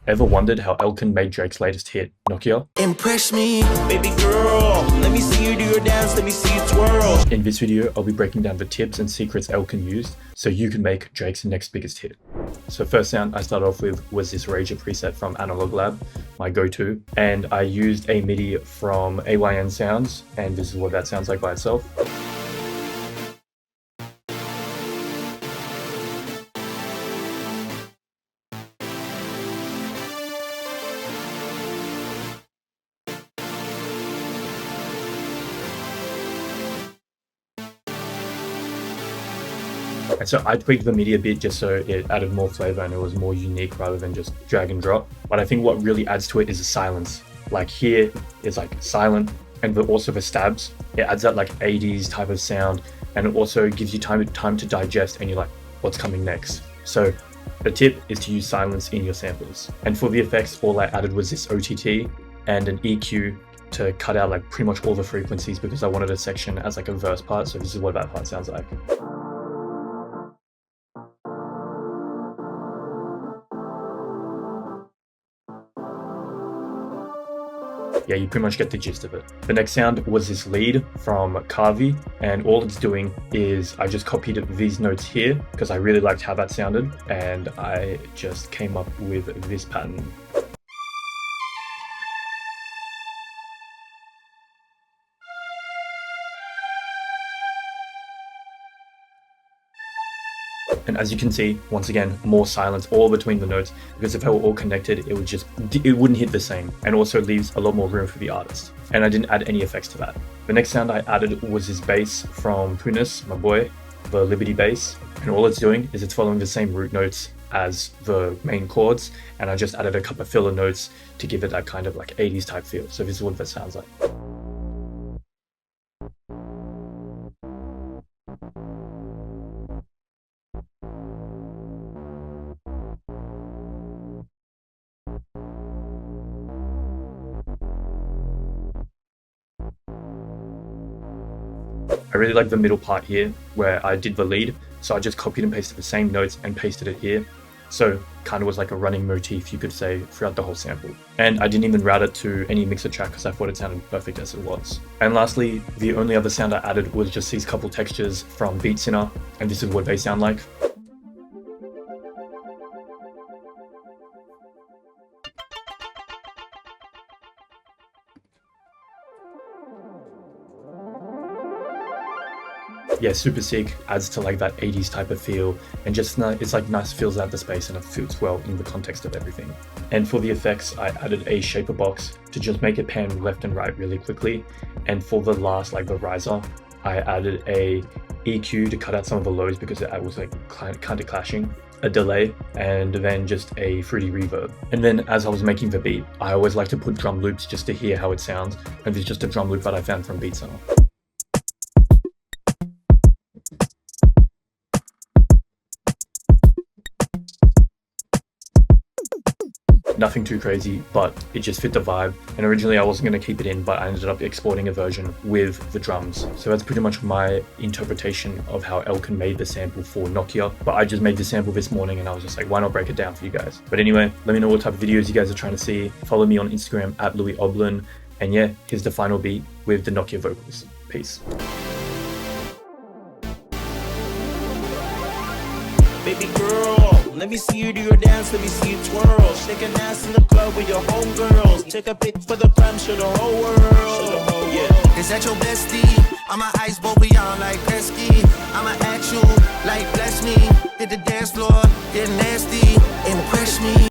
Ever wondered how Elkan made Drake's latest hit, NOKIA? Impress me, baby girl. Let me see you do your dance, let me see you twirl. In this video, I'll be breaking down the tips and secrets Elkan used so you can make Drake's next biggest hit. So first sound I started off with was this Rager preset from Analog Lab, my go-to, and I used a MIDI from AYN Sounds, and this is what that sounds like by itself. And so I tweaked the MIDI a bit just so it added more flavor and it was more unique rather than just drag and drop. But I think what really adds to it is the silence. Like here, it's like silent, and also the stabs, it adds that like 80s type of sound, and it also gives you time to digest, and you're like, what's coming next? So the tip is to use silence in your samples. And for the effects, all I added was this OTT and an EQ to cut out like pretty much all the frequencies because I wanted a section as like a verse part. So this is what that part sounds like. Yeah, you pretty much get the gist of it. The next sound was this lead from Kavi, and all it's doing is I just copied these notes here because I really liked how that sounded, and I just came up with this pattern. And as you can see, once again, more silence all between the notes, because if they were all connected, it wouldn't hit the same, and also leaves a lot more room for the artist. And I didn't add any effects to that. The next sound I added was this bass from Punis, my boy, the Liberty bass. And all it's doing is it's following the same root notes as the main chords, and I just added a couple of filler notes to give it that kind of like 80s type feel. So this is what that sounds like. I really like the middle part here where I did the lead, so I just copied and pasted the same notes and pasted it here. So kind of was like a running motif, you could say, throughout the whole sample. And I didn't even route it to any mixer track because I thought it sounded perfect as it was. And lastly, the only other sound I added was just these couple textures from Beat Center, and this is what they sound like. Yeah, super sick, adds to like that 80s type of feel, and just it's like nice, fills out the space, and it fits well in the context of everything. And for the effects, I added a shaper box to just make it pan left and right really quickly. And for the last, like the riser, I added a EQ to cut out some of the lows because it was like kind of clashing, a delay, and then just a fruity reverb. And then as I was making the beat, I always like to put drum loops just to hear how it sounds, and there's just a drum loop that I found from Beat Center. Nothing too crazy, but it just fit the vibe. And originally I wasn't going to keep it in, but I ended up exporting a version with the drums. So that's pretty much my interpretation of how Elkan made the sample for NOKIA. But I just made the sample this morning and I was just like, why not break it down for you guys? But anyway, let me know what type of videos you guys are trying to see. Follow me on Instagram at louieoblin. And yeah, here's the final beat with the NOKIA vocals. Peace. Baby girl, let me see you do your dance, let me see you twirl. Shake an ass in the club with your homegirls. Take a pic for the gram, show the whole world. Yeah. Is that your bestie? I'm an ice boat beyond like Gretzky. I'ma at you like bless me. Hit the dance floor, get nasty, impress me.